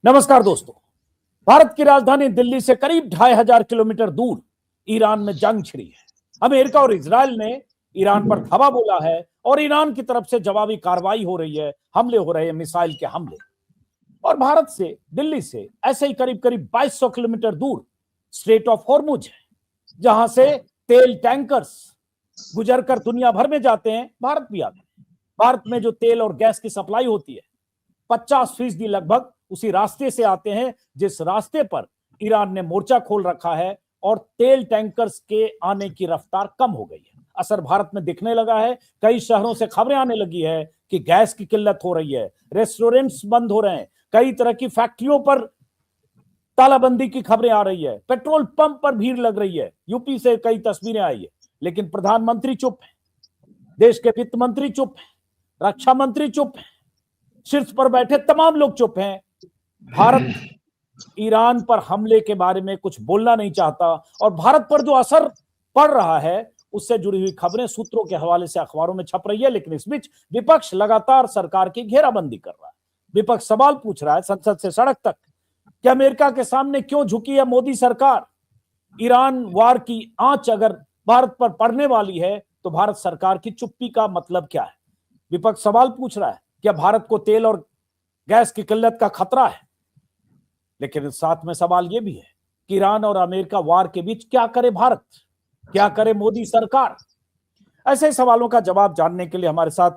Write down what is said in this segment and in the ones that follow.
नमस्कार दोस्तों। भारत की राजधानी दिल्ली से करीब 2500 किलोमीटर दूर ईरान में जंग छिड़ी है। अमेरिका और इजराइल ने ईरान पर धावा बोला है और ईरान की तरफ से जवाबी कार्रवाई हो रही है, हमले हो रहे हैं, मिसाइल के हमले। और भारत से, दिल्ली से ऐसे ही करीब करीब 2200 किलोमीटर दूर स्ट्रेट ऑफ हॉर्मुज है, जहां से तेल टैंकर्स गुजर कर दुनिया भर में जाते हैं, भारत भी आते हैं। भारत में जो तेल और गैस की सप्लाई होती है 50% लगभग उसी रास्ते से आते हैं, जिस रास्ते पर ईरान ने मोर्चा खोल रखा है और तेल टैंकर्स के आने की रफ्तार कम हो गई है। असर भारत में दिखने लगा है। कई शहरों से खबरें आने लगी है कि गैस की किल्लत हो रही है, रेस्टोरेंट्स बंद हो रहे हैं, कई तरह की फैक्ट्रियों पर तालाबंदी की खबरें आ रही है, पेट्रोल पंप पर भीड़ लग रही है। यूपी से कई तस्वीरें आई है, लेकिन प्रधानमंत्री चुप है, देश के वित्त मंत्री चुप है, रक्षा मंत्री चुप है, शीर्ष पर बैठे तमाम लोग चुप हैं। भारत ईरान पर हमले के बारे में कुछ बोलना नहीं चाहता और भारत पर जो असर पड़ रहा है उससे जुड़ी हुई खबरें सूत्रों के हवाले से अखबारों में छप रही है। लेकिन इस बीच विपक्ष लगातार सरकार की घेराबंदी कर रहा है। विपक्ष सवाल पूछ रहा है संसद से सड़क तक कि अमेरिका के सामने क्यों झुकी है मोदी सरकार। ईरान वार की आंच अगर भारत पर पड़ने वाली है तो भारत सरकार की चुप्पी का मतलब क्या है। विपक्ष सवाल पूछ रहा है क्या भारत को तेल और गैस की किल्लत का खतरा है। लेकिन साथ में सवाल यह भी है कि ईरान और अमेरिका वार के बीच क्या करे भारत, क्या करे मोदी सरकार। ऐसे सवालों का जवाब जानने के लिए हमारे साथ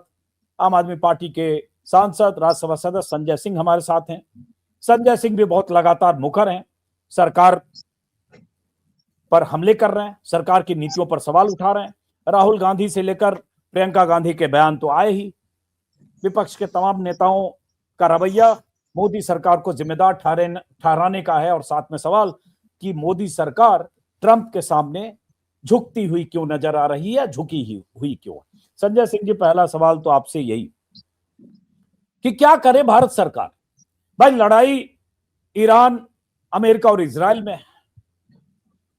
आम आदमी पार्टी के सांसद, राज्यसभा सदस्य संजय सिंह हमारे साथ हैं। संजय सिंह भी बहुत लगातार मुखर हैं, सरकार पर हमले कर रहे हैं, सरकार की नीतियों पर सवाल उठा रहे हैं। राहुल गांधी से लेकर प्रियंका गांधी के बयान तो आए ही। विपक्ष के तमाम नेताओं का रवैया मोदी सरकार को जिम्मेदार ठहराने का है और साथ में सवाल कि मोदी सरकार ट्रंप के सामने झुकती हुई क्यों नजर आ रही है, झुकी ही हुई क्यों। संजय सिंह जी, पहला सवाल तो आपसे यही कि क्या करे भारत सरकार। भाई, लड़ाई ईरान, अमेरिका और इजराइल में है,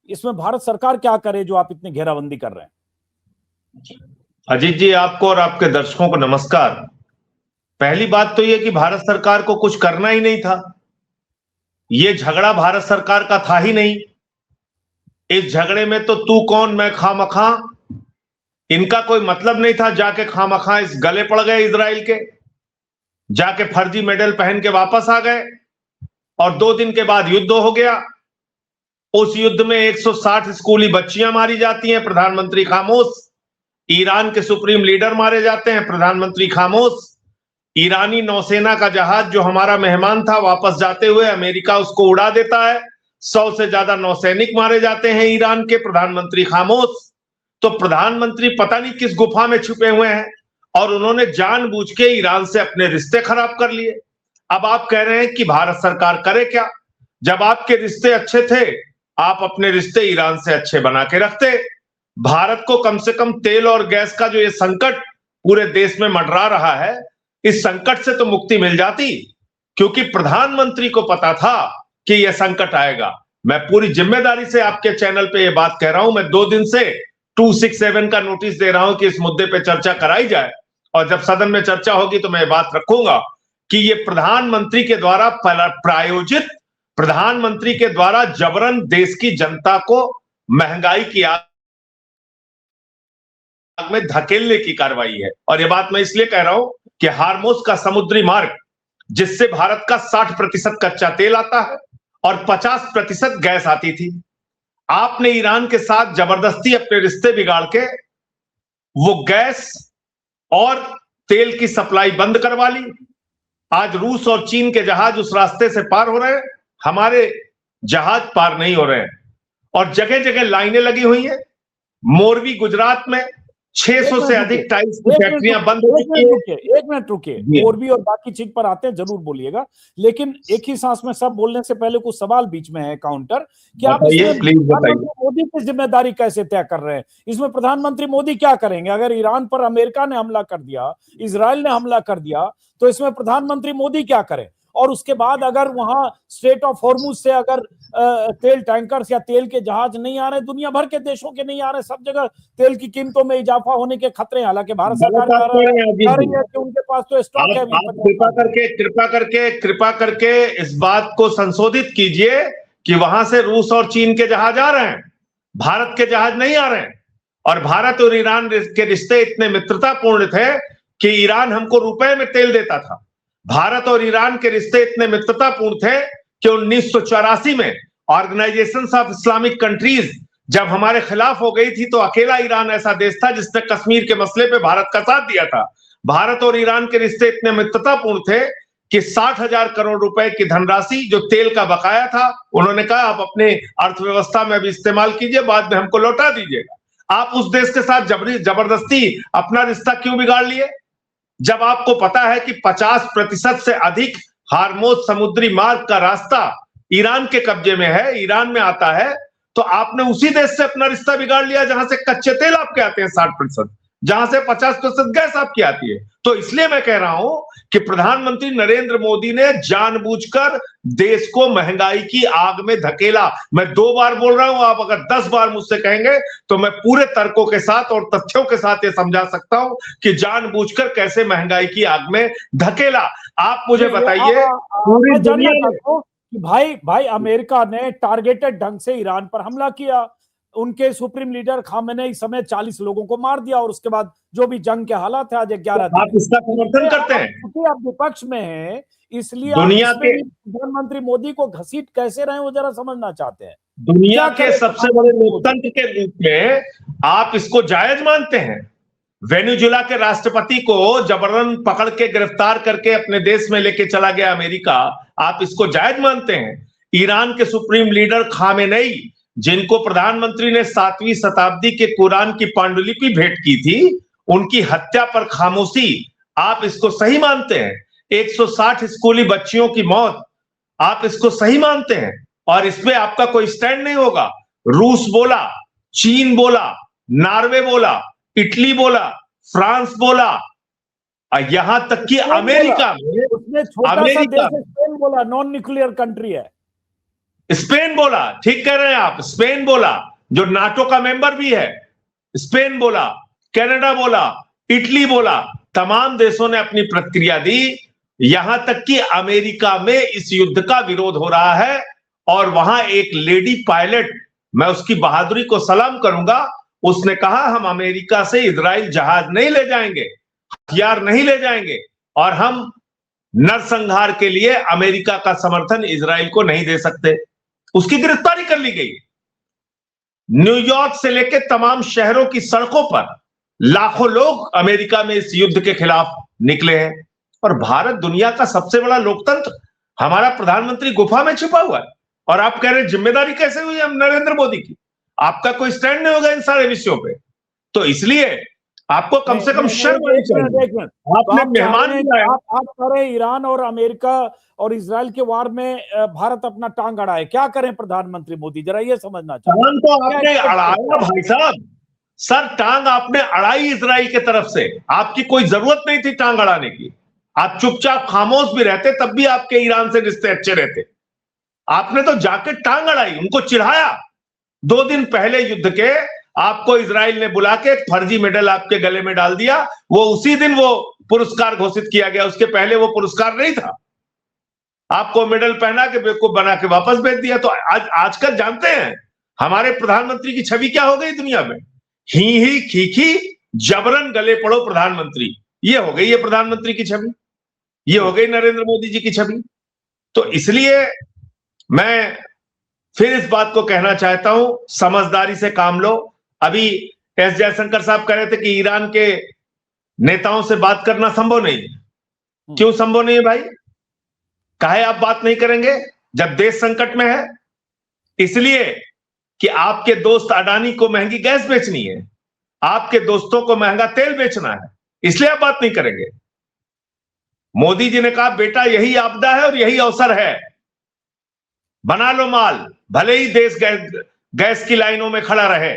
इसमें भारत सरकार क्या करे जो आप इतनी घेराबंदी कर रहे हैं। अजीत जी, आपको और आपके दर्शकों को नमस्कार। पहली बात तो यह कि भारत सरकार को कुछ करना ही नहीं था। यह झगड़ा भारत सरकार का था ही नहीं। इस झगड़े में तो तू कौन मैं खामखा, इनका कोई मतलब नहीं था। जाके खामखा इस गले पड़ गए इजराइल के, जाके फर्जी मेडल पहन के वापस आ गए और 2 दिन के बाद युद्ध हो गया। उस युद्ध में 160 स्कूली बच्चियां मारी जाती हैं, प्रधानमंत्री खामोश। ईरान के सुप्रीम लीडर मारे जाते हैं, प्रधानमंत्री खामोश। ईरानी नौसेना का जहाज जो हमारा मेहमान था, वापस जाते हुए अमेरिका उसको उड़ा देता है। 100 से ज्यादा नौसैनिक मारे जाते हैं ईरान के, प्रधानमंत्री खामोश। तो प्रधानमंत्री पता नहीं किस गुफा में छुपे हुए हैं और उन्होंने जानबूझ के ईरान से अपने रिश्ते खराब कर लिए। अब आप कह रहे हैं कि भारत सरकार करे क्या। जब आपके रिश्ते अच्छे थे, आप अपने रिश्ते ईरान से अच्छे बना के रखते। भारत को कम से कम तेल और गैस का जो ये संकट पूरे देश में मंडरा रहा है, इस संकट से तो मुक्ति मिल जाती, क्योंकि प्रधानमंत्री को पता था कि यह संकट आएगा। मैं पूरी जिम्मेदारी से आपके चैनल पे यह बात कह रहा हूं। मैं 2 दिन से 267 का नोटिस दे रहा हूं कि इस मुद्दे पे चर्चा कराई जाए और जब सदन में चर्चा होगी तो मैं ये बात रखूंगा कि यह प्रधानमंत्री के द्वारा प्रायोजित, प्रधानमंत्री के द्वारा जबरन देश की जनता को महंगाई की आग में धकेलने की कार्रवाई है। और यह बात मैं इसलिए कह रहा हूं कि हार्मोज का समुद्री मार्ग, जिससे भारत का 60% कच्चा तेल आता है और 50% गैस आती थी, आपने ईरान के साथ जबरदस्ती अपने रिश्ते बिगाड़ के वो गैस और तेल की सप्लाई बंद करवा ली। आज रूस और चीन के जहाज उस रास्ते से पार हो रहे हैं, हमारे जहाज पार नहीं हो रहे हैं और जगह जगह लाइनें लगी हुई हैं। मोरबी गुजरात में 600 से अधिक टाइल्स की फैक्ट्रियां बंद हो चुकी हैं। एक मिनट रुकिए, मोरबी और बाकी चीज पर आते हैं, जरूर बोलिएगा, लेकिन एक ही सांस में सब बोलने से पहले कुछ सवाल बीच में है काउंटर कि आप प्रधानमंत्री मोदी की जिम्मेदारी कैसे तय कर रहे हैं। इसमें प्रधानमंत्री मोदी क्या करेंगे। अगर ईरान पर अमेरिका ने हमला कर दिया, इजराइल ने हमला कर दिया, तो इसमें प्रधानमंत्री मोदी क्या करें। और उसके बाद अगर वहां स्ट्रेट ऑफ हॉर्मुज से अगर तेल टैंकर्स या तेल के जहाज नहीं आ रहे, दुनिया भर के देशों के नहीं आ रहे, सब जगह तेल की कीमतों में इजाफा होने के खतरे हैं। हालांकि भारत सरकार कह रही है कि उनके पास तो स्टॉक है। कृपा करके इस बात को संशोधित कीजिए कि वहां से रूस और चीन के जहाज आ रहे हैं, भारत के जहाज नहीं आ रहे हैं। और भारत और ईरान के रिश्ते इतने मित्रतापूर्ण थे कि ईरान हमको रुपए में तेल देता था। भारत और ईरान के रिश्ते इतने मित्रतापूर्ण थे कि 1984 में ऑर्गेनाइजेशन ऑफ इस्लामिक कंट्रीज जब हमारे खिलाफ हो गई थी तो अकेला ईरान ऐसा देश था जिसने कश्मीर के मसले पे भारत का साथ दिया था। भारत और ईरान के रिश्ते इतने मित्रतापूर्ण थे कि 60,000 करोड़ रुपए की धनराशि जो तेल का बकाया था, उन्होंने कहा आप अपने अर्थव्यवस्था में भी इस्तेमाल कीजिए, बाद में हमको लौटा दीजिएगा। आप उस देश के साथ जबरदस्ती अपना रिश्ता क्यों बिगाड़ लिए? जब आपको पता है कि 50% से अधिक हार्मोज समुद्री मार्ग का रास्ता ईरान के कब्जे में है, ईरान में आता है, तो आपने उसी देश से अपना रिश्ता बिगाड़ लिया जहां से कच्चे तेल आपके आते हैं 60%, जहां से 50% गैस आपकी आती है। तो इसलिए मैं कह रहा हूं कि प्रधानमंत्री नरेंद्र मोदी ने जानबूझकर देश को महंगाई की आग में धकेला। मैं 2 बार बोल रहा हूं, आप अगर 10 बार मुझसे कहेंगे तो मैं पूरे तर्कों के साथ और तथ्यों के साथ ये समझा सकता हूं कि जानबूझकर कैसे महंगाई की आग में धकेला। आप मुझे बताइए, पूरी दुनिया में कि भाई अमेरिका ने टारगेटेड ढंग से ईरान पर हमला किया, उनके सुप्रीम लीडर खामेनेई समेत 40 लोगों को मार दिया, और उसके बाद जो भी जंग के हालात है आज 11 दिन, आप इसका समर्थन करते हैं? क्योंकि आप विपक्ष में हैं इसलिए दुनिया आप के प्रधानमंत्री मोदी को घसीट कैसे रहे वो जरा समझना चाहते हैं। दुनिया के सबसे बड़े लोकतंत्र के रूप में आप इसको जायज मानते हैं? वेनेजुएला के राष्ट्रपति को जबरन पकड़ के गिरफ्तार करके अपने देश में लेके चला गया अमेरिका, आप इसको जायज मानते हैं? ईरान के सुप्रीम लीडर खामेनेई, जिनको प्रधानमंत्री ने 7वीं शताब्दी के कुरान की पांडुलिपि भेंट की थी, उनकी हत्या पर खामोशी, आप इसको सही मानते हैं? 160 स्कूली बच्चियों की मौत, आप इसको सही मानते हैं? और इसमें आपका कोई स्टैंड नहीं होगा? रूस बोला, चीन बोला, नॉर्वे बोला, इटली बोला, फ्रांस बोला, यहां तक कि अमेरिका में, उसमें छोटा सा देश स्पेन बोला, नॉन न्यूक्लियर कंट्री है, स्पेन बोला, ठीक कह रहे हैं आप, स्पेन बोला जो नाटो का मेंबर भी है, स्पेन बोला, कनाडा बोला, इटली बोला, तमाम देशों ने अपनी प्रतिक्रिया दी। यहां तक कि अमेरिका में इस युद्ध का विरोध हो रहा है और वहां एक लेडी पायलट, मैं उसकी बहादुरी को सलाम करूंगा, उसने कहा हम अमेरिका से इजराइल जहाज नहीं ले जाएंगे, हथियार नहीं ले जाएंगे और हम नरसंहार के लिए अमेरिका का समर्थन इजराइल को नहीं दे सकते। उसकी गिरफ्तारी कर ली गई। न्यूयॉर्क से लेकर तमाम शहरों की सड़कों पर लाखों लोग अमेरिका में इस युद्ध के खिलाफ निकले हैं। और भारत दुनिया का सबसे बड़ा लोकतंत्र, हमारा प्रधानमंत्री गुफा में छिपा हुआ है और आप कह रहे हैं जिम्मेदारी कैसे हुई हम नरेंद्र मोदी की? आपका कोई स्टैंड नहीं होगा इन सारे विषयों पे। तो इसलिए आपको कम से कम शर्म आनी चाहिए। आपने मेहमान आप कह रहे ईरान और अमेरिका और इजराइल के वार में भारत अपना टांग अड़ाए, क्या करें प्रधानमंत्री मोदी, जरा ये समझना चाहिए। टांग तो आपने अड़ाया भाई साहब, सर टांग आपने अड़ाई इजराइल की तरफ से, आपकी कोई जरूरत नहीं थी टांग अड़ाने की। आप चुपचाप खामोश भी रहते तब भी आपके ईरान से रिश्ते अच्छे रहते। आपने तो जाके टांग अड़ाई, उनको चिढ़ाया। 2 दिन पहले युद्ध के आपको इजराइल ने बुला के फर्जी मेडल आपके गले में डाल दिया, वो उसी दिन वो पुरस्कार घोषित किया गया, उसके पहले वो पुरस्कार नहीं था। आपको मेडल पहना के बेवकूफ बना के वापस भेज दिया। तो आजकल जानते हैं हमारे प्रधानमंत्री की छवि क्या हो गई दुनिया में? ही खीखी जबरन गले पड़ो प्रधानमंत्री, ये हो गई है प्रधानमंत्री की छवि, ये हो गई नरेंद्र मोदी जी की छवि। तो इसलिए मैं फिर इस बात को कहना चाहता हूं, समझदारी से काम लो। अभी एस जयशंकर साहब कह रहे थे कि ईरान के नेताओं से बात करना संभव नहीं है। क्यों संभव नहीं है भाई? काहे आप बात नहीं करेंगे जब देश संकट में है? इसलिए कि आपके दोस्त अडानी को महंगी गैस बेचनी है, आपके दोस्तों को महंगा तेल बेचना है, इसलिए आप बात नहीं करेंगे। मोदी जी ने कहा बेटा यही आपदा है और यही अवसर है, बना लो माल, भले ही देश गैस की लाइनों में खड़ा रहे,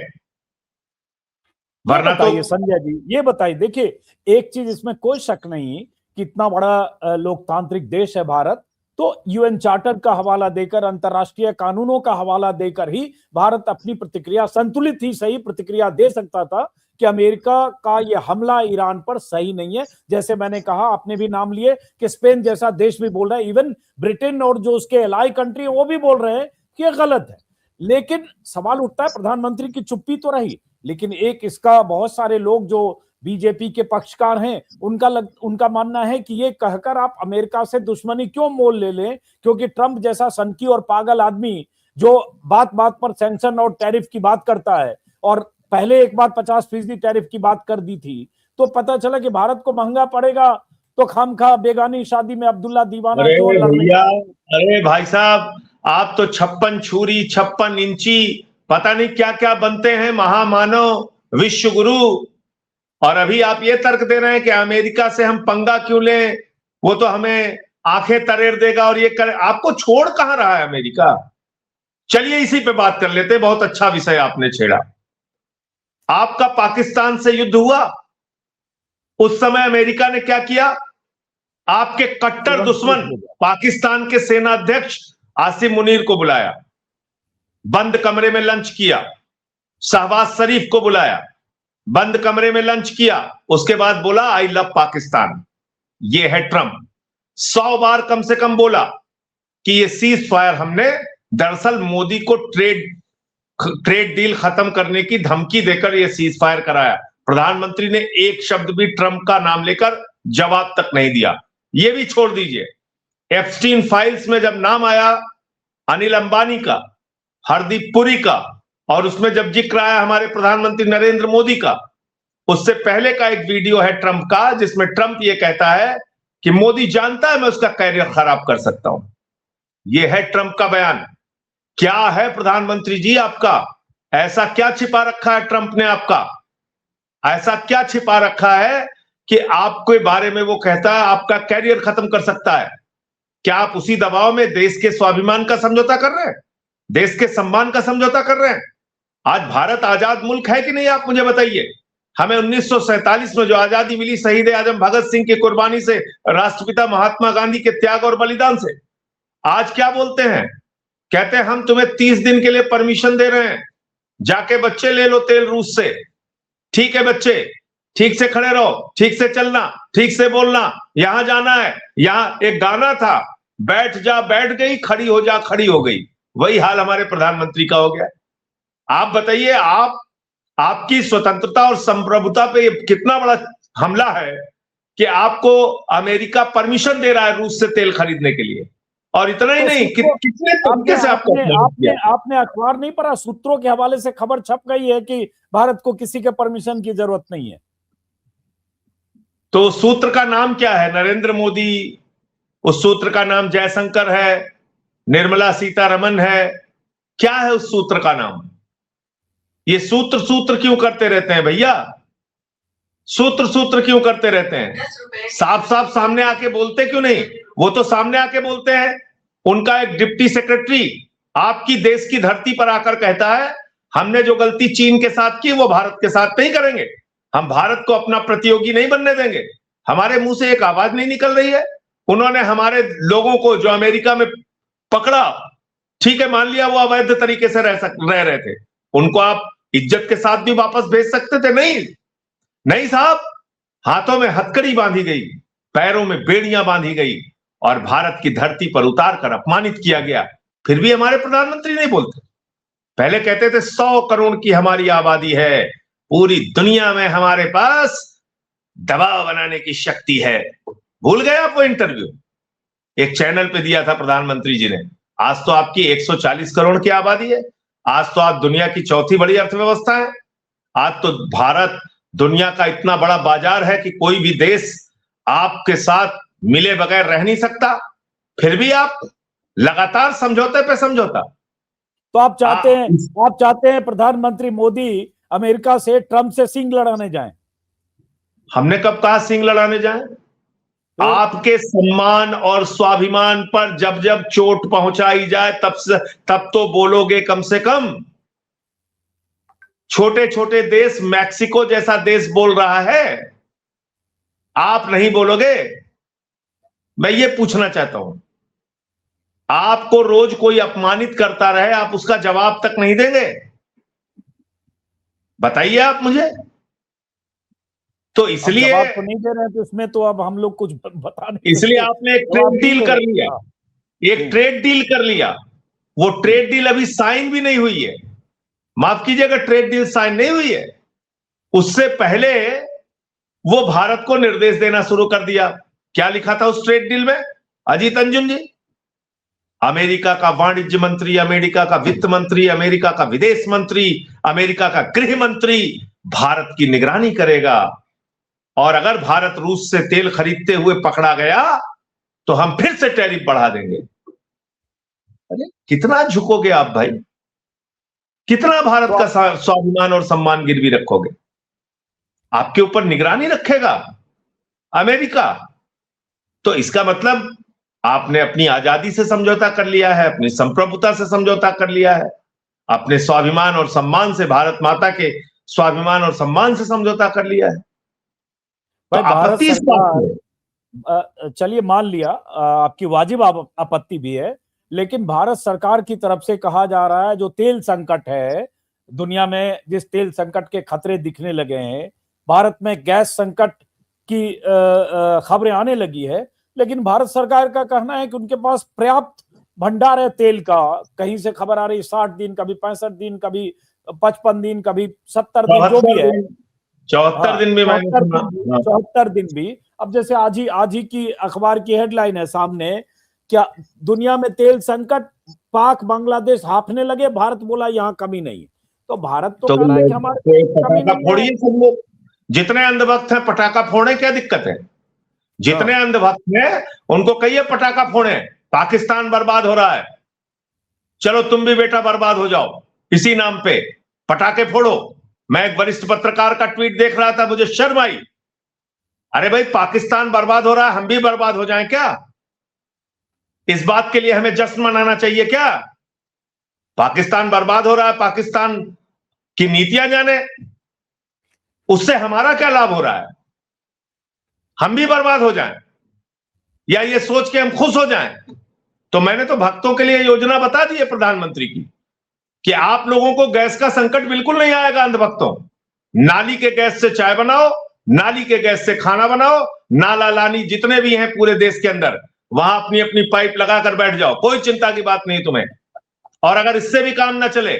वरना तो। संजय जी ये बताइए, देखिए एक चीज इसमें कोई शक नहीं कि इतना बड़ा लोकतांत्रिक देश है भारत, तो यूएन चार्टर का हवाला देकर, अंतर्राष्ट्रीय कानूनों का हवाला देकर ही भारत अपनी प्रतिक्रिया, संतुलित ही सही प्रतिक्रिया दे सकता था कि अमेरिका का यह हमला ईरान पर सही नहीं है। जैसे मैंने कहा, आपने भी नाम लिए कि स्पेन जैसा देश भी बोल रहा है, इवन ब्रिटेन और जो उसके एलाई कंट्री वो भी बोल रहे हैं कि यह गलत है। लेकिन सवाल उठता है, प्रधानमंत्री की चुप्पी तो रही, लेकिन एक इसका बहुत सारे लोग जो बीजेपी के पक्षकार हैं उनका मानना है कि ये कहकर आप अमेरिका से दुश्मनी क्यों मोल ले लें, क्योंकि ट्रंप जैसा सनकी और पागल आदमी जो बात बात पर सैंक्शन और टैरिफ की बात करता है, और पहले एक बार 50% टैरिफ की बात कर दी थी, तो पता चला कि भारत को महंगा पड़ेगा, तो खामखा बेगानी शादी में अब्दुल्ला दीवाना क्यों लड़ने। अरे भाई साहब, आप तो 56 छुरी 56 इंची पता नहीं क्या क्या बनते हैं, महामानव विश्व गुरु, और अभी आप ये तर्क दे रहे हैं कि अमेरिका से हम पंगा क्यों लें, वो तो हमें आंखें तरेर देगा और ये करे। आपको छोड़ कहां रहा है अमेरिका? चलिए इसी पे बात कर लेते हैं, बहुत अच्छा विषय आपने छेड़ा। आपका पाकिस्तान से युद्ध हुआ, उस समय अमेरिका ने क्या किया? आपके कट्टर दुश्मन पाकिस्तान के सेना अध्यक्ष आसिम मुनीर को बुलाया, बंद कमरे में लंच किया, शहबाज शरीफ को बुलाया, बंद कमरे में लंच किया, उसके बाद बोला आई लव पाकिस्तान। ये है ट्रंप। 100 बार कम से कम बोला कि ये सीज फायर हमने दरअसल मोदी को ट्रेड डील खत्म करने की धमकी देकर ये सीज फायर कराया। प्रधानमंत्री ने एक शब्द भी ट्रंप का नाम लेकर जवाब तक नहीं दिया। ये भी छोड़ दीजिए, एप्स्टीन फाइल्स में जब नाम आया अनिल अंबानी का, हरदीप पुरी का, और उसमें जब जिक्र आया हमारे प्रधानमंत्री नरेंद्र मोदी का, उससे पहले का एक वीडियो है ट्रंप का जिसमें ट्रंप ये कहता है कि मोदी जानता है मैं उसका कैरियर खराब कर सकता हूं। यह है ट्रंप का बयान। क्या है प्रधानमंत्री जी आपका? ऐसा क्या छिपा रखा है ट्रंप ने आपका? ऐसा क्या छिपा रखा है कि आपके बारे में वो कहता है आपका कैरियर खत्म कर सकता है? क्या आप उसी दबाव में देश के स्वाभिमान का समझौता कर रहे हैं, देश के सम्मान का समझौता कर रहे हैं? आज भारत आजाद मुल्क है कि नहीं, आप मुझे बताइए। हमें 1947 में जो आजादी मिली शहीद आजम भगत सिंह की कुर्बानी से, राष्ट्रपिता महात्मा गांधी के त्याग और बलिदान से, आज क्या बोलते हैं? कहते हैं हम तुम्हें 30 दिन के लिए परमिशन दे रहे हैं, जाके बच्चे ले लो तेल रूस से। ठीक है बच्चे, ठीक से खड़े रहो, ठीक से चलना, ठीक से बोलना, यहां जाना है। यहां एक गाना था, बैठ जा बैठ गई, खड़ी हो जा खड़ी हो गई। वही हाल हमारे प्रधानमंत्री का हो गया। आप बताइए, आपकी स्वतंत्रता और संप्रभुता पे कितना बड़ा हमला है कि आपको अमेरिका परमिशन दे रहा है रूस से तेल खरीदने के लिए। और इतना ही नहीं, कितने तरीके से आपने अखबार नहीं पढ़ा? सूत्रों के हवाले से खबर छप गई है कि भारत को किसी के परमिशन की जरूरत नहीं है। तो सूत्र का नाम क्या है? नरेंद्र मोदी। उस सूत्र का नाम जयशंकर है, निर्मला सीतारमन है। क्या है उस सूत्र का नाम? ये सूत्र सूत्र क्यों करते रहते हैं भैया? सूत्र सूत्र क्यों करते रहते हैं? साफ साफ सामने आके बोलते क्यों नहीं? वो तो सामने आके बोलते हैं। उनका एक डिप्टी सेक्रेटरी आपकी देश की धरती पर आकर कहता है हमने जो गलती चीन के साथ की वो भारत के साथ नहीं करेंगे, हम भारत को अपना प्रतियोगी नहीं बनने देंगे। हमारे मुंह से एक आवाज नहीं निकल रही है। उन्होंने हमारे लोगों को जो अमेरिका में पकड़ा, ठीक है मान लिया वो अवैध तरीके से रह रहे थे, उनको आप इज्जत के साथ भी वापस भेज सकते थे। नहीं साहब, हाथों में हथकड़ी बांधी गई, पैरों में बेड़ियां बांधी गई और भारत की धरती पर उतार कर अपमानित किया गया। फिर भी हमारे प्रधानमंत्री नहीं बोलते। पहले कहते थे 100 करोड़ की हमारी आबादी है, पूरी दुनिया में हमारे पास दबाव बनाने की शक्ति है। भूल गए आप वो इंटरव्यू? एक चैनल पे दिया था प्रधानमंत्री जी ने। आज तो आपकी 140 करोड़ की आबादी है। आज तो आप दुनिया की चौथी बड़ी अर्थव्यवस्था है। आज तो भारत दुनिया का इतना बड़ा बाजार है कि कोई भी देश आपके साथ मिले बगैर रह नहीं सकता। फिर भी आप लगातार समझौते पे समझौता। तो आप चाहते हैं प्रधानमंत्री मोदी अमेरिका से, ट्रंप से सिंग लड़ाने जाएं? हमने कब कहा सिंग लड़ाने जाएं? आपके सम्मान और स्वाभिमान पर जब जब चोट पहुंचाई जाए तब तो बोलोगे कम से कम। छोटे छोटे देश, मैक्सिको जैसा देश बोल रहा है, आप नहीं बोलोगे? मैं ये पूछना चाहता हूं। आपको रोज कोई अपमानित करता रहे, आप उसका जवाब तक नहीं देंगे? बताइए आप मुझे। तो इसलिए जवाब तो नहीं दे रहे हैं, तो इसमें तो अब हम लोग कुछ बता नहीं इसलिए सकते। आपने एक ट्रेड डील कर लिया, एक ट्रेड डील कर लिया। वो ट्रेड डील अभी साइन भी नहीं हुई है। माफ कीजिएगा, ट्रेड डील साइन नहीं हुई है। उससे पहले वो भारत को निर्देश देना शुरू कर दिया। क्या लिखा था उस ट्रेड डील में अजीत अंजुम जी? अमेरिका का वाणिज्य मंत्री, अमेरिका का वित्त मंत्री, अमेरिका का विदेश मंत्री, अमेरिका का गृह मंत्री भारत की निगरानी करेगा, और अगर भारत रूस से तेल खरीदते हुए पकड़ा गया तो हम फिर से टैरिफ बढ़ा देंगे। अरे कितना झुकोगे आप भाई? कितना भारत का स्वाभिमान और सम्मान गिरवी रखोगे? आपके ऊपर निगरानी रखेगा अमेरिका। तो इसका मतलब आपने अपनी आजादी से समझौता कर लिया है, अपनी संप्रभुता से समझौता कर लिया है, अपने स्वाभिमान और सम्मान से, भारत माता के स्वाभिमान और सम्मान से समझौता कर लिया है। तो आपत्ति इस बात में, चलिए मान लिया आपकी वाजिब आपत्ति भी है, लेकिन भारत सरकार की तरफ से कहा जा रहा है जो तेल संकट है दुनिया में, जिस तेल संकट के खतरे दिखने लगे हैं, भारत में गैस संकट की खबरें आने लगी है, लेकिन भारत सरकार का कहना है कि उनके पास पर्याप्त भंडार है तेल का। कहीं से खबर आ रही 60 दिन, कभी 65 दिन, कभी 55 दिन, कभी 70 दिन, जो भी है, 74 दिन भी, 74 दिन भी। अब जैसे आज ही की अखबार की हेडलाइन है सामने, क्या दुनिया में तेल संकट, पाक बांग्लादेश हाफने लगे, भारत बोला यहाँ कमी नहीं। तो भारत तो कह रहा है कि हमारे कमी नहीं है। सब लोग जितने अंधभक्त हैं पटाखा फोड़े, क्या दिक्कत है? जितने अंधभक्त हैं उनको कहिए पटाखा फोड़े, पाकिस्तान बर्बाद हो रहा है, चलो तुम भी बेटा बर्बाद हो जाओ, इसी नाम पे पटाखे फोड़ो। मैं एक वरिष्ठ पत्रकार का ट्वीट देख रहा था, मुझे शर्म आई। अरे भाई, पाकिस्तान बर्बाद हो रहा है, हम भी बर्बाद हो जाएं क्या? इस बात के लिए हमें जश्न मनाना चाहिए क्या? पाकिस्तान बर्बाद हो रहा है, पाकिस्तान की नीतियां जाने, उससे हमारा क्या लाभ हो रहा है? हम भी बर्बाद हो जाएं या ये सोच के हम खुश हो जाएं? तो मैंने तो भक्तों के लिए योजना बता दी है प्रधानमंत्री की, कि आप लोगों को गैस का संकट बिल्कुल नहीं आएगा अंधभक्तों। नाली के गैस से चाय बनाओ, नाली के गैस से खाना बनाओ, नाला लानी जितने भी हैं पूरे देश के अंदर, वहां अपनी अपनी पाइप लगाकर बैठ जाओ, कोई चिंता की बात नहीं तुम्हें। और अगर इससे भी काम ना चले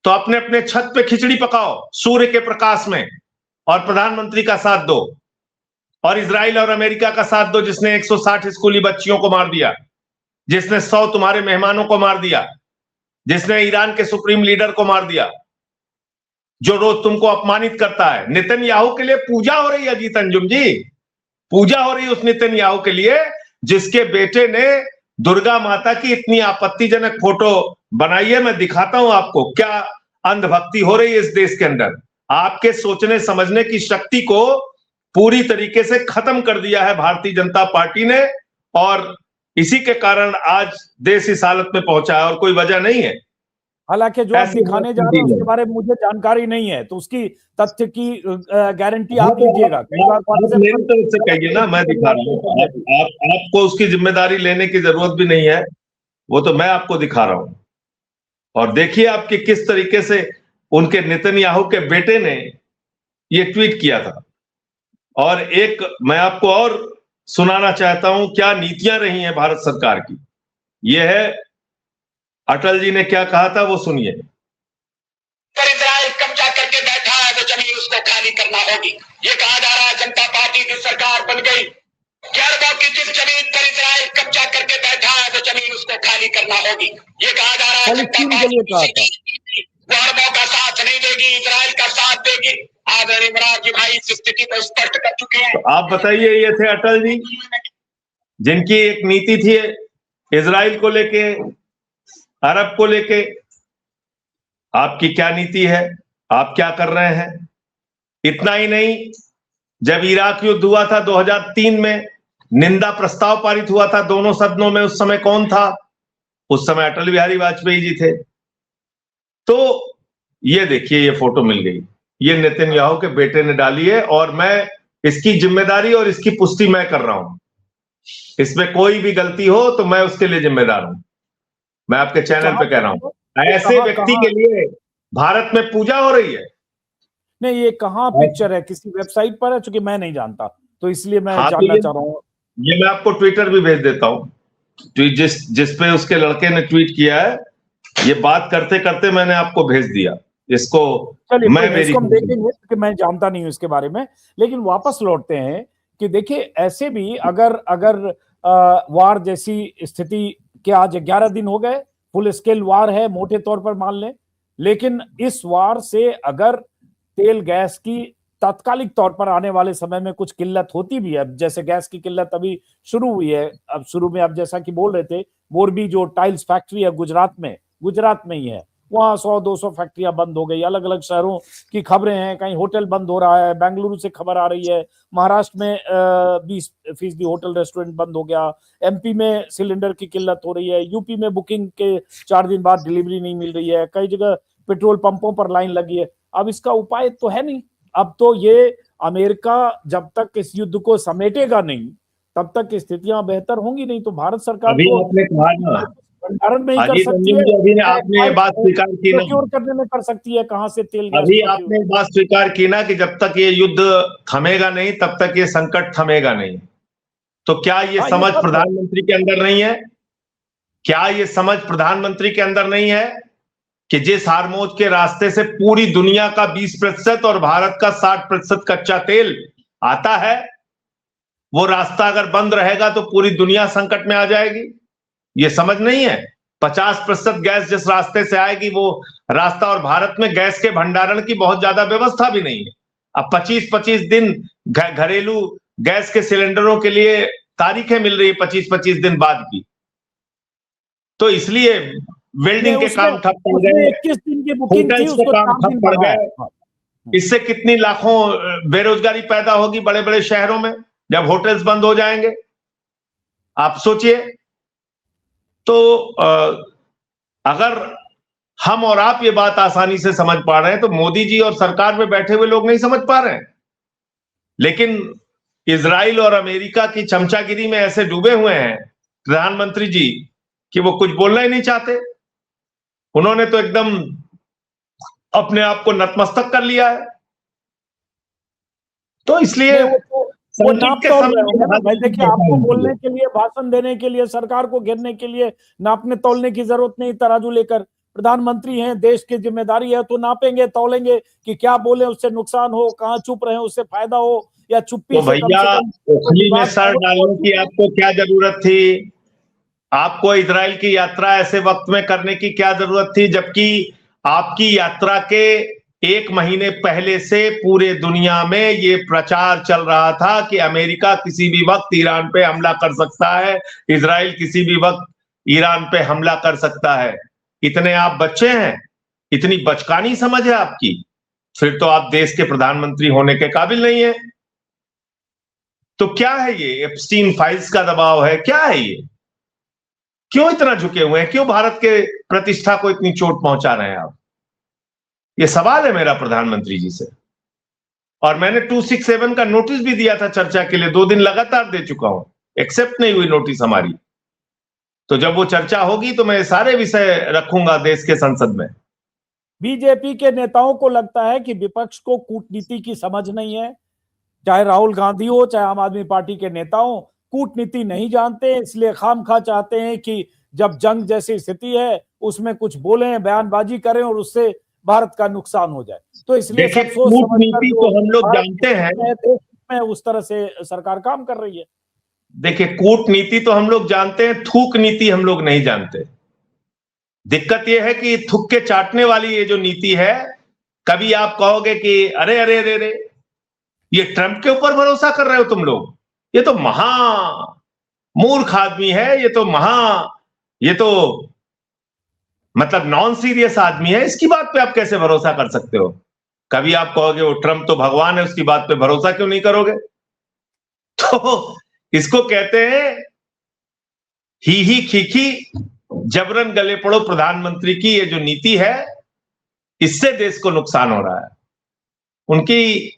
तो अपने अपने छत पे खिचड़ी पकाओ सूर्य के प्रकाश में, और प्रधानमंत्री का साथ दो, और इजराइल और अमेरिका का साथ दो, जिसने 160 स्कूली बच्चियों को मार दिया, जिसने 100 तुम्हारे मेहमानों को मार दिया, जिसने ईरान के सुप्रीम लीडर को मार दिया, जो रोज तुमको अपमानित करता है। नेतन्याहू के लिए पूजा हो रही है अजीत अंजुम जी, पूजा हो रही है उस नेतन्याहू के लिए जिसके बेटे ने दुर्गा माता की इतनी आपत्तिजनक फोटो बनाई है। मैं दिखाता हूं आपको क्या अंधभक्ति हो रही है इस देश के अंदर। आपके सोचने समझने की शक्ति को पूरी तरीके से खत्म कर दिया है भारतीय जनता पार्टी ने, और इसी के कारण आज देश इस हालत में पहुंचा है, और कोई वजह नहीं है। हालांकि जो आप दिखाने जा रहे हैं उसके बारे में मुझे जानकारी नहीं है, तो उसकी तथ्य की गारंटी आप दीजिएगा। कई बार से कहिए ना, मैं दिखा रहा हूँ, आपको उसकी जिम्मेदारी लेने की जरूरत भी नहीं है, वो तो मैं आपको दिखा रहा हूं। और देखिए आपकी किस तरीके से उनके नेतन्याहू के बेटे ने ये ट्वीट किया था। और एक मैं आपको और सुनाना चाहता हूं क्या नीतियां रही हैं भारत सरकार की। यह है अटल जी ने क्या कहा था, वो सुनिए। इजराइल कब्जा करके बैठा है वो जमीन उसको खाली करना होगी। ये कहा जा रहा है जनता पार्टी की सरकार बन गई, अरबों की जिस जमीन पर इजराइल कब्जा करके बैठा है वो जमीन उसको खाली करना होगी। ये कहा जा रहा है जनता पार्टी अरबों का साथ नहीं देगी, इजराइल का साथ देगी। आदरणीय इमरान जी भाई इस स्थिति को स्पष्ट कर चुके हैं। तो आप बताइए, ये थे अटल जी जिनकी एक नीति थी इजराइल को लेके, अरब को लेके। आपकी क्या नीति है, आप क्या कर रहे हैं? इतना ही नहीं, जब इराक युद्ध हुआ था 2003 में, निंदा प्रस्ताव पारित हुआ था दोनों सदनों में, उस समय कौन था? उस समय अटल बिहारी वाजपेयी जी थे। तो ये देखिए, ये फोटो मिल गई, ये नेतन्याहू के बेटे ने डाली है, और मैं इसकी जिम्मेदारी और इसकी पुष्टि मैं कर रहा हूं। इसमें कोई भी गलती हो तो मैं उसके लिए जिम्मेदार हूं। मैं आपके चैनल पे कह रहा हूं, ये ऐसे व्यक्ति के लिए भारत में पूजा हो रही है। नहीं, ये कहाँ पिक्चर है, किसी वेबसाइट पर है? चूंकि मैं नहीं जानता, तो इसलिए मैं जानना चाह रहा हूँ। ये मैं आपको ट्विटर भी भेज देता हूँ, जिस पे उसके लड़के ने ट्वीट किया है, ये बात करते करते मैंने आपको भेज दिया इसको। चलिए, मैं इसको हम देखेंगे क्योंकि मैं जानता नहीं हूँ इसके बारे में। लेकिन वापस लौटते हैं कि देखिए, ऐसे भी अगर वार जैसी स्थिति के आज 11 दिन हो गए, फुल स्केल वार है मोटे तौर पर मान लें, लेकिन इस वार से अगर तेल गैस की तात्कालिक तौर पर आने वाले समय में कुछ किल्लत होती भी है, जैसे गैस की किल्लत अभी शुरू हुई है, अब शुरू में आप जैसा कि बोल रहे थे, मोरबी जो टाइल्स फैक्ट्री है गुजरात में ही है, वहां 100-200 फैक्ट्रियां बंद हो गई। अलग अलग शहरों की खबरें हैं, कहीं होटल बंद हो रहा है, बेंगलुरु से खबर आ रही है, महाराष्ट्र में 20% होटल रेस्टोरेंट बंद हो गया, एमपी में सिलेंडर की किल्लत हो रही है, यूपी में बुकिंग के 4 दिन बाद डिलीवरी नहीं मिल रही है, कई जगह पेट्रोल पंपों पर लाइन लगी है। अब इसका उपाय तो है नहीं। अब तो ये अमेरिका जब तक इस युद्ध को समेटेगा नहीं, तब तक स्थितियां बेहतर होंगी नहीं। तो भारत सरकार को भंडारण में ही कर सकती है, अभी आपने बात स्वीकार की ना, प्रोक्योर करने में कर सकती है, कहां से तेल गैस। अभी आपने बात स्वीकार की ना कि जब तक ये युद्ध थमेगा नहीं तब तक ये संकट थमेगा नहीं। तो क्या ये समझ प्रधानमंत्री के अंदर नहीं है? क्या ये समझ प्रधानमंत्री के अंदर नहीं है कि जिस हार्मोज के रास्ते से पूरी दुनिया का 20% और भारत का 60% कच्चा तेल आता है, वो रास्ता अगर बंद रहेगा तो पूरी दुनिया संकट में आ जाएगी? ये समझ नहीं है? 50% गैस जिस रास्ते से आएगी वो रास्ता, और भारत में गैस के भंडारण की बहुत ज्यादा व्यवस्था भी नहीं है। अब 25-25 दिन घरेलू गैस के सिलेंडरों के लिए तारीखें मिल रही है, 25-25 दिन बाद की। तो इसलिए वेल्डिंग के काम ठप पड़ गए, 21 दिन की बुकिंग थी, उसको काम ठप पड़ गए। हाँ। इससे कितनी लाखों बेरोजगारी पैदा होगी बड़े बड़े शहरों में जब होटल्स बंद हो जाएंगे, आप सोचिए। तो अगर हम और आप ये बात आसानी से समझ पा रहे हैं तो मोदी जी और सरकार में बैठे हुए लोग नहीं समझ पा रहे हैं। लेकिन इजराइल और अमेरिका की चमचागिरी में ऐसे डूबे हुए हैं प्रधानमंत्री जी कि वो कुछ बोलना ही नहीं चाहते। उन्होंने तो एकदम अपने आप को नतमस्तक कर लिया है। तो इसलिए वो नाप तोल रहे होंगे भाई। देखिए, आपको बोलने के लिए, भाषण देने के लिए, सरकार को घेरने के लिए नापने तोलने की जरूरत नहीं। तराजू लेकर प्रधानमंत्री हैं, देश की जिम्मेदारी है, तो नापेंगे तोलेंगे कि क्या बोले उससे नुकसान हो, कहाँ चुप रहे उससे फायदा हो, या चुप्पी तो भैया उखली में सर डालने की आपको क्या जरूरत थी? आपको इजराइल की यात्रा ऐसे वक्त में करने की क्या जरूरत थी, जबकि आपकी यात्रा के 1 महीने पहले से पूरे दुनिया में ये प्रचार चल रहा था कि अमेरिका किसी भी वक्त ईरान पे हमला कर सकता है, इजराइल किसी भी वक्त ईरान पे हमला कर सकता है। इतने आप बच्चे हैं, इतनी बचकानी समझ है आपकी, फिर तो आप देश के प्रधानमंत्री होने के काबिल नहीं है। तो क्या है ये एप्स्टीन फाइल्स का दबाव है? क्या है ये? क्यों इतना झुके हुए हैं? क्यों भारत के प्रतिष्ठा को इतनी चोट पहुंचा रहे हैं आप? ये सवाल है मेरा प्रधानमंत्री जी से। और मैंने 267 का नोटिस भी दिया था चर्चा के लिए, 2 दिन लगातार दे चुका हूं, एक्सेप्ट नहीं हुई नोटिस हमारी। तो जब वो चर्चा होगी तो मैं सारे विषय रखूंगा देश के संसद में। बीजेपी के नेताओं को लगता है कि विपक्ष को कूटनीति की समझ नहीं है, चाहे राहुल गांधी हो, चाहे आम आदमी पार्टी के नेताओं, कूटनीति नहीं जानते, इसलिए खामखा चाहते हैं कि जब जंग जैसी स्थिति है उसमें कुछ बोलें, बयानबाजी करें और उससे भारत का नुकसान हो जाए। तो इसलिए कूटनीति तो हम लोग जानते हैं, उस तरह से सरकार काम कर रही है। देखिए, कूटनीति तो हम लोग जानते हैं, थूक नीति हम लोग नहीं जानते। दिक्कत यह है कि थूक के चाटने वाली ये जो नीति है, कभी आप कहोगे कि अरे अरे अरे अरे ये ट्रंप के ऊपर भरोसा कर रहे हो तुम लोग, ये तो महा मूर्ख आदमी है, ये तो मतलब नॉन सीरियस आदमी है, इसकी बात पे आप कैसे भरोसा कर सकते हो? कभी आप कहोगे वो ट्रंप तो भगवान है, उसकी बात पे भरोसा क्यों नहीं करोगे? तो इसको कहते हैं ही खीखी जबरन गले पड़ो प्रधानमंत्री की ये जो नीति है, इससे देश को नुकसान हो रहा है। उनकी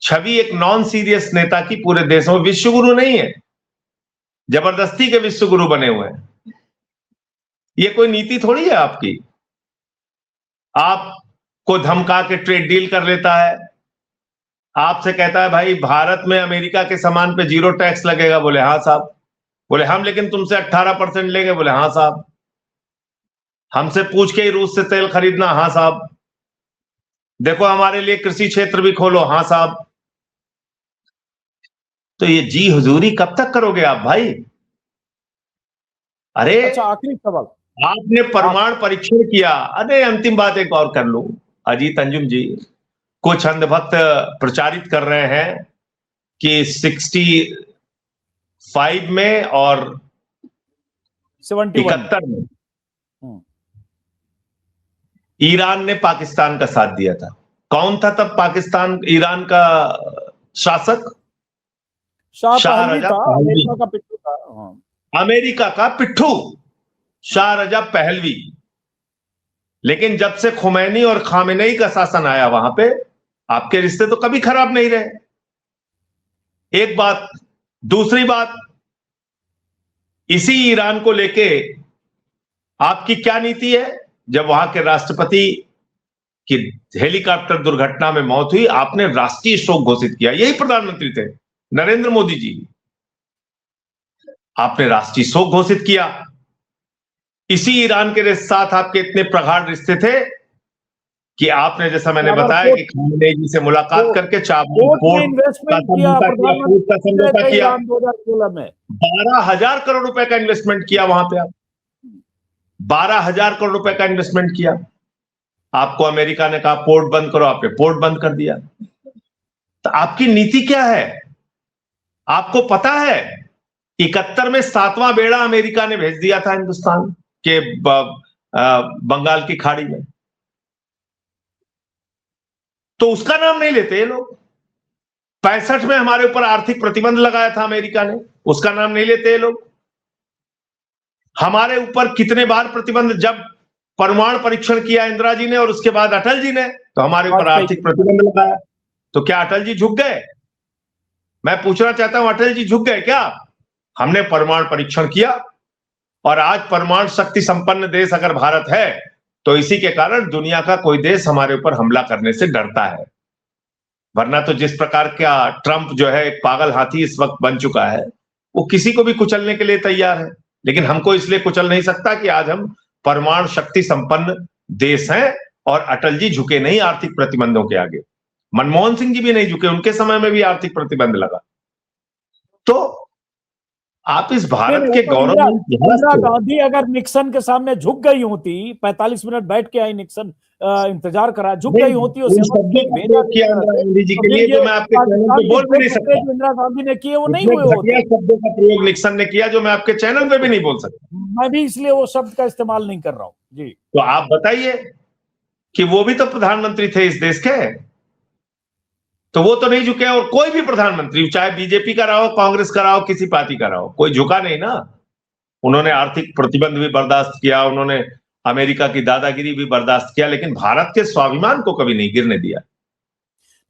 छवि एक नॉन सीरियस नेता की पूरे देश में, विश्वगुरु नहीं है, जबरदस्ती के विश्वगुरु बने हुए हैं। ये कोई नीति थोड़ी है आपकी। आपको धमका के ट्रेड डील कर लेता है, आपसे कहता है भाई भारत में अमेरिका के सामान पे 0 टैक्स लगेगा। बोले हाँ साहब। बोले हम लेकिन तुमसे 18% लेंगे। बोले हाँ साहब। हमसे पूछ के ही रूस से तेल खरीदना। हाँ साहब। देखो हमारे लिए कृषि क्षेत्र भी खोलो। हाँ साहब। तो ये जी हुजूरी कब तक करोगे आप भाई? अरे अच्छा, आखिरी सवाल। आपने परमाणु परीक्षण किया। अरे अंतिम बात एक और कर लूं। अजीत अंजुम जी, कुछ अंधभक्त प्रचारित कर रहे हैं कि 65 में और 71 71 में ईरान ने पाकिस्तान का साथ दिया था। कौन था तब पाकिस्तान ईरान का शासक? शाह शाह पहलवी रजा था, पहलवी। अमेरिका का पिट्ठू था। हाँ। अमेरिका का पिट्ठू शाह रजा पहलवी। लेकिन जब से खुमैनी और खामेनेई का शासन आया वहां पे आपके रिश्ते तो कभी खराब नहीं रहे। एक बात। दूसरी बात, इसी ईरान को लेके आपकी क्या नीति है? जब वहां के राष्ट्रपति की हेलीकॉप्टर दुर्घटना में मौत हुई, आपने राष्ट्रीय शोक घोषित किया। यही प्रधानमंत्री थे नरेंद्र मोदी जी। आपने राष्ट्रीय शोक घोषित किया। इसी ईरान के साथ आपके इतने प्रगाढ़ रिश्ते थे कि आपने, जैसा मैंने बताया, कि खामेनेई जी से मुलाकात करके चाबहार पोर्ट इन्वेस्टमेंट किया पोर्ट का समझौता किया। 2016 में 12,000 करोड़ रुपए का इन्वेस्टमेंट किया वहां पे। आप 12,000 करोड़ रुपए का इन्वेस्टमेंट किया। आपको अमेरिका ने कहा पोर्ट बंद करो, आपने पोर्ट बंद कर दिया। तो आपकी नीति क्या है? आपको पता है 71 में 7वां बेड़ा अमेरिका ने भेज दिया था हिंदुस्तान के बंगाल की खाड़ी में। तो उसका नाम नहीं लेते ये लोग। 65 में हमारे ऊपर आर्थिक प्रतिबंध लगाया था अमेरिका ने, उसका नाम नहीं लेते ये लोग। हमारे ऊपर कितने बार प्रतिबंध, जब परमाणु परीक्षण किया इंदिरा जी ने और उसके बाद अटल जी ने, तो हमारे ऊपर आर्थिक प्रतिबंध लगाया। तो क्या अटल जी झुक गए? मैं पूछना चाहता हूं, अटल जी झुक गए क्या? हमने परमाणु परीक्षण किया और आज परमाणु शक्ति संपन्न देश अगर भारत है तो इसी के कारण दुनिया का कोई देश हमारे ऊपर हमला करने से डरता है। वरना तो जिस प्रकार का ट्रंप जो है एक पागल हाथी इस वक्त बन चुका है, वो किसी को भी कुचलने के लिए तैयार है। लेकिन हमको इसलिए कुचल नहीं सकता कि आज हम परमाणु शक्ति संपन्न देश हैं और अटल जी झुके नहीं आर्थिक प्रतिबंधों के आगे। मनमोहन सिंह जी भी नहीं झुके, उनके समय में भी आर्थिक प्रतिबंध लगा। तो आप इस भारत के गौरव, इंदिरा गांधी अगर निक्सन के सामने झुक गई होती, 45 मिनट बैठ के आई निक्सन, इंतजार करा, झुक गई होती, गांधी जी के लिए तो मैं आपके चैनल पे बोल भी नहीं सकता। इंदिरा गांधी ने किए वो नहीं हुए होते। शब्दों का प्रयोग निक्सन ने किया जो मैं आपके चैनल पे भी नहीं बोल सकता। मैं भी इसलिए वो शब्द का इस्तेमाल नहीं कर रहा हूं जी। तो आप बताइए कि वो भी तो प्रधानमंत्री थे इस देश के, तो वो तो नहीं झुके। और कोई भी प्रधानमंत्री, चाहे बीजेपी का रहा हो, कांग्रेस का रहा हो, किसी पार्टी का रहा हो, कोई झुका नहीं ना। उन्होंने आर्थिक प्रतिबंध भी बर्दाश्त किया, उन्होंने अमेरिका की दादागिरी भी बर्दाश्त किया, लेकिन भारत के स्वाभिमान को कभी नहीं गिरने दिया।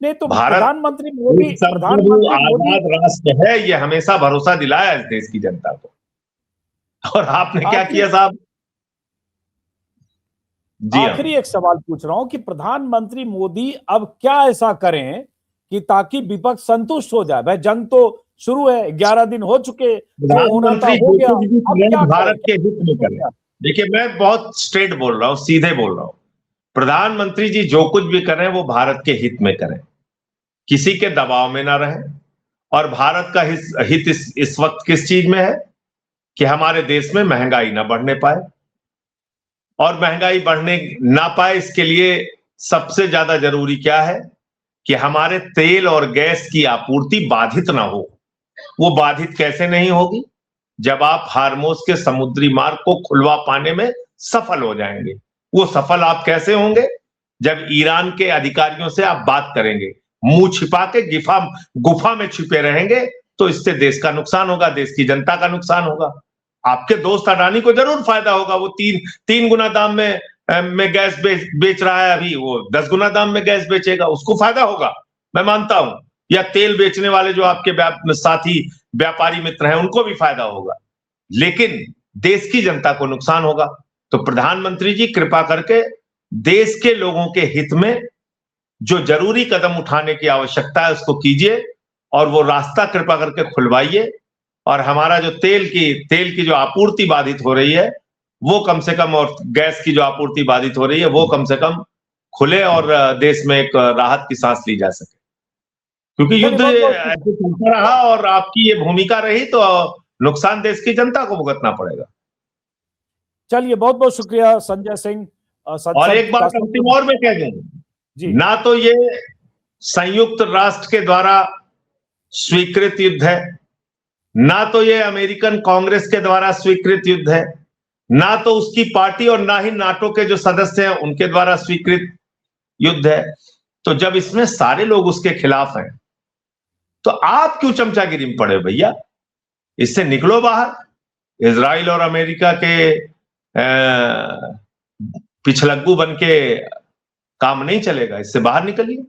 नहीं तो भारत प्रधानमंत्री मोदी आजाद राष्ट्र है, ये हमेशा भरोसा दिलाया इस देश की जनता को। और आपने क्या किया साहब? आखिरी एक सवाल पूछ रहा हूं कि प्रधानमंत्री मोदी अब क्या ऐसा करें कि ताकि विपक्ष संतुष्ट हो जाए? भाई जंग तो शुरू है, 11 दिन हो चुके, प्रधानमंत्री हो गया, भारत के हित में करें। देखिए मैं बहुत स्ट्रेट बोल रहा हूं, सीधे बोल रहा हूं। प्रधानमंत्री जी जो कुछ भी करें वो भारत के हित में करें, किसी के दबाव में ना रहें। और भारत का हित इस वक्त किस चीज में है कि हमारे देश में महंगाई ना बढ़ने पाए, और महंगाई बढ़ने ना पाए इसके लिए सबसे ज्यादा जरूरी क्या है कि हमारे तेल और गैस की आपूर्ति बाधित ना हो। वो बाधित कैसे नहीं होगी? जब आप हार्मोज के समुद्री मार्ग को खुलवा पाने में सफल हो जाएंगे। वो सफल आप कैसे होंगे? जब ईरान के अधिकारियों से आप बात करेंगे, मुंह छिपा के गुफा में छिपे रहेंगे, तो इससे देश का नुकसान होगा, देश की जनता का नुकसान होगा। आपके दोस्त अडानी को जरूर फायदा होगा, वो तीन गुना दाम में गैस बेच रहा है, अभी वो 10 गुना दाम में गैस बेचेगा, उसको फायदा होगा, मैं मानता हूं। या तेल बेचने वाले जो आपके साथी व्यापारी मित्र हैं, उनको भी फायदा होगा, लेकिन देश की जनता को नुकसान होगा। तो प्रधानमंत्री जी कृपा करके देश के लोगों के हित में जो जरूरी कदम उठाने की आवश्यकता है उसको कीजिए और वो रास्ता कृपा करके खुलवाइए और हमारा जो तेल की जो आपूर्ति बाधित हो रही है वो कम से कम, और गैस की जो आपूर्ति बाधित हो रही है वो कम से कम खुले और देश में एक राहत की सांस ली जा सके, क्योंकि युद्ध ऐसे चलता रहा और आपकी ये भूमिका रही तो नुकसान देश की जनता को भुगतना पड़ेगा। चलिए, बहुत बहुत शुक्रिया संजय सिंह। और एक बात अंतिम और मैं कह दूं, जी, ना तो ये संयुक्त राष्ट्र के द्वारा स्वीकृत युद्ध है, ना तो ये अमेरिकन कांग्रेस के द्वारा स्वीकृत युद्ध है, ना तो उसकी पार्टी और ना ही नाटो के जो सदस्य हैं उनके द्वारा स्वीकृत युद्ध है। तो जब इसमें सारे लोग उसके खिलाफ हैं तो आप क्यों चमचागिरी में पड़े भैया? इससे निकलो बाहर। इजराइल और अमेरिका के पिछलग्गू बन के काम नहीं चलेगा, इससे बाहर निकलिए।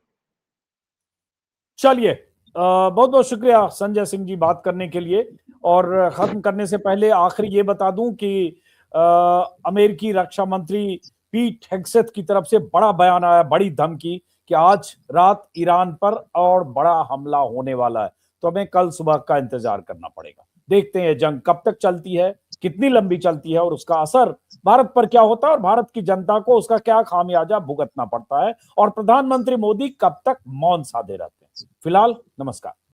चलिए, बहुत बहुत शुक्रिया संजय सिंह जी बात करने के लिए। और खत्म करने से पहले आखिरी ये बता दूं कि अमेरिकी रक्षा मंत्री पीट हेग्सेथ की तरफ से बड़ा बयान आया, बड़ी धमकी कि आज रात ईरान पर और बड़ा हमला होने वाला है। तो हमें कल सुबह का इंतजार करना पड़ेगा। देखते हैं जंग कब तक चलती है, कितनी लंबी चलती है और उसका असर भारत पर क्या होता है और भारत की जनता को उसका क्या खामियाजा भुगतना पड़ता है और प्रधानमंत्री मोदी कब तक मौन साधे रहते हैं। फिलहाल नमस्कार।